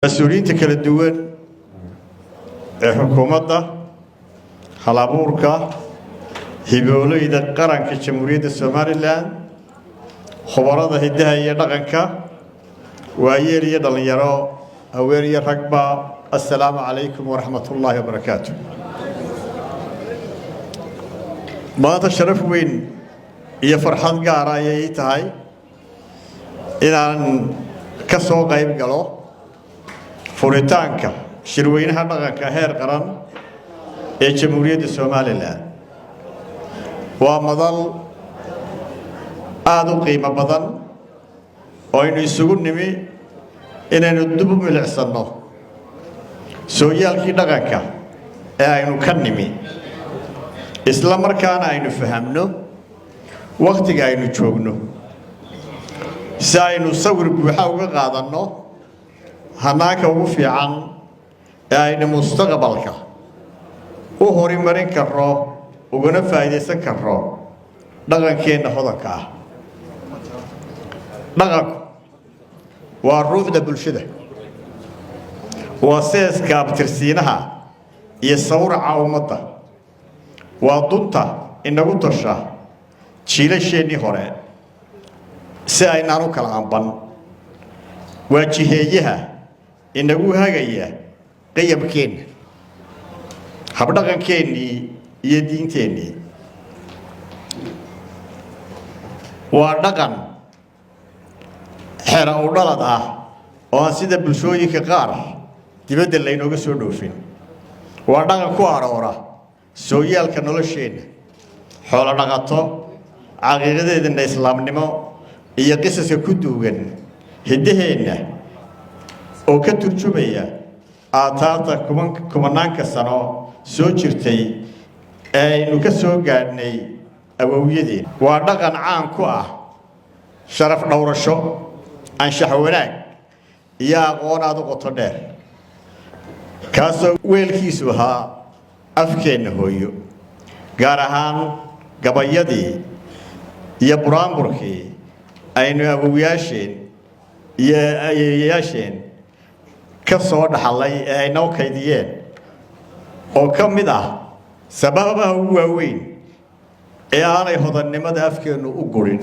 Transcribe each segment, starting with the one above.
مسؤولين كلا الدول حكومة حلبوركا هيبولي إذا قرن كجمهورية الصوماليلاند خبراء هدها يدقنكا وأير يدل يرى أوير يركبا. السلام عليكم ورحمة الله وبركاته. ما تشرف وين يفرحان قارا يتهاي إن كسو قيب قالوا فوريتانكا شروينها دقنكا هير قرن جمهورية الصوماليلاند ومضل آدو قيمة بدن وإنه يسوق نمي إنه ندب من العصنة سويال كي دقنكا إنه كنمي إسلام مركانا إنه فهمنه وقت إنه تشوفنه ساينو صور بحاول قادنه هناك وفي عن إنه مستقبلك وهوري مرين كرو وقنا فايدة سكرو دقن كين هذاك دقن والروح ده بالشدة واساس كابترسينها يصور عومته وضدته إنه ترشة شيل الشيء نهره ساينانو كلام بن وجهيها إنه هاجية قيم كين حبدقن كيني يدين تاني ودقن حرا ودلد وانسيدا بالشوي كقار تبدل لينو كسودوفين ودقن كوارورا سويال كنولشين حول دقتو عقيدة الإسلام نمو هي قصص كدوغن هدهنا أو كترجمية آتاتا كمانك سنة soo jirtay aynu ka soo gaadhnay awowiyadeen waa dhaqan caan ku ah sharaf dhowrasho anshax wanaag iyo aqoon aad u qoto dheer kaasoo weelkiisu ahaa afkeenna hooyo gaar ahaan gabayadii iyo buraanburkii aynu awowiyaasheen iyo ayeeyayaasheen ka soo dhaxalay ee ay noo kaydiyeen oo ka mid ah sababaha ugu waaweyn ee aanay hodannimada afkeenu u gurin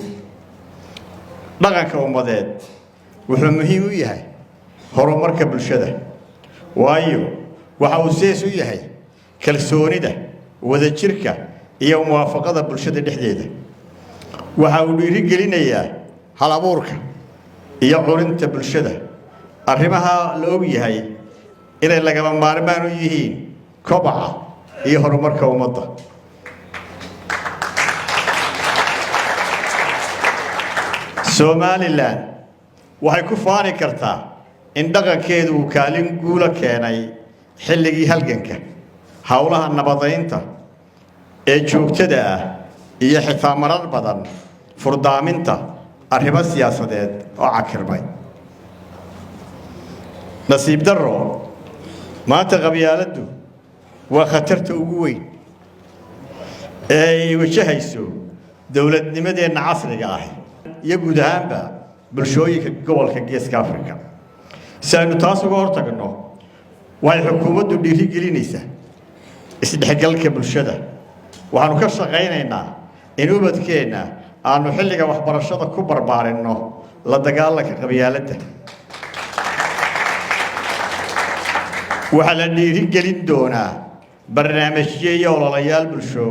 dhaqanka ummadeed wuxuu muhiim u yahay horumarka bulshada waayo waxa uu sees u yahay kalsoonida wadajirka iyo muwaafaqada bulshada dhexdeeda waxa uu dhiirigelinayaa hal abuurka iyo curinta bulshada arrimaha la og yahay inay lagama maarmaan u yihiin كبعة هي هرمرك ومضة سوماليلاند waxay ku faani kartaa in dhaqankeedu uu kaalin guula keenay xilligii halganka hawlaha nabadeynta ee joogtada ah iyo xitaa marar badan furdaaminta arrimo siyaasadeed oo cakirmay nasiib darro maanta qabyaaladdu وخطرت أقوي وشهيسو دولة نمدين عصر جاهي يجود هامبا بالشوي كقول كجيس كافريكا سنتاسو قارتك إنه والحكومة تديري جلينيسة استحقالك بالشدة وهنكسر غيرنا إنه بدكينا أنو حلقة وحبر الشدة كبر بار إنه لا دقالك قبيالته وعلى ديري جلين دونا برنامجية ولا ليال بالشو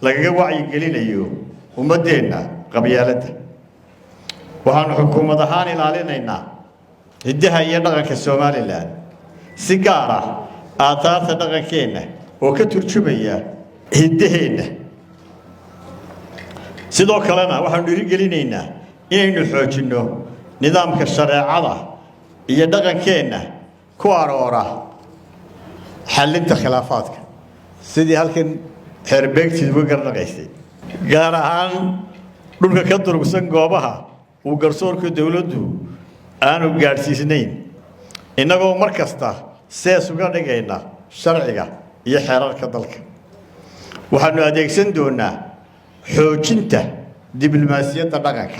لقى وعي قليل أيوه ومدينا قبيالته وهن حكومة هاني لالينا إدها يدغن كالصوماليلاند سيجارة آثار تدغن كينا وكترجمية إدهينا سيدو كلنا وهن نريد قليلنا إنه حوجنا نظام كالشريعة يدغن كينا كوارورا حلنت خلافاتك سيدي هالكن حربيكتي بقر نقيستي قارهان دولك كدر بسن قوبها وقرصورك دولدو آنو قارسيسنين إنه مركزتا سيسو قرنقينا شرعية يحرار كدلك وحنو أديك سندونا حوجنته دبلوماسية دقاك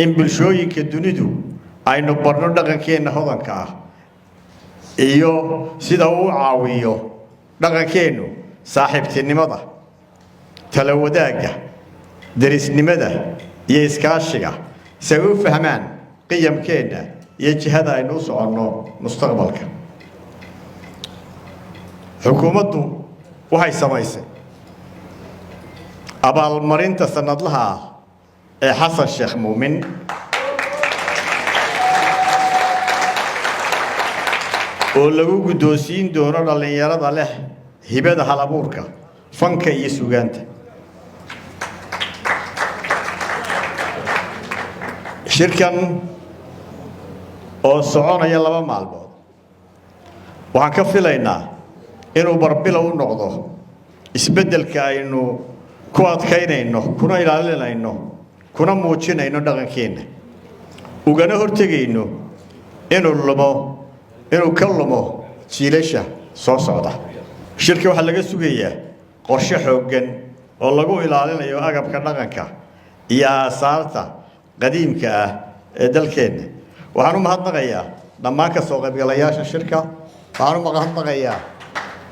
إن بالشوي كدونيدو aynu barno dhaqankeena hodanka ah iyo sida uu caawiyo dhaqankeenu saaxiibtinimada tala wadaagga derisnimada iyo iskaashiga si ay u fahmaan qiyamkeena iyo jihada aynu u soconno mustaqbalka xukuumaddu waxay samaysay abaalmarinta sanadlaha ah ee xasan sheekh muumin oo lagu guddoonsiin doono dhallinyarada leh hibada halabuurka fanka iyo sugaanta shirkan oo soconaya 2 maalmood waxaan ka filaynaa inuu barbilow u noqdo isbeddelka aynu ku adkaynayno kuna ilaalinayno kuna muujinayno dhaqankeena ugana hortegayno inuu ka lumo jiilasha soo socda shirka waxaa laga sugayaa qorshe xooggan oo lagu ilaalinayo agabka dhaqanka iyo aasaarta qadiimka ah ee dalkeena waxaan u mahadnaqayaa dhammaan ka soo qaybgalayaasha shirka waxaan u mahadnaqayaa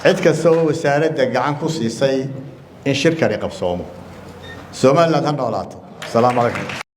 cid kasta oo wasaaradda gacan ku siisay in shirkani qabsoomo Soomaaliland ha noolaato. Salaamu calaykum.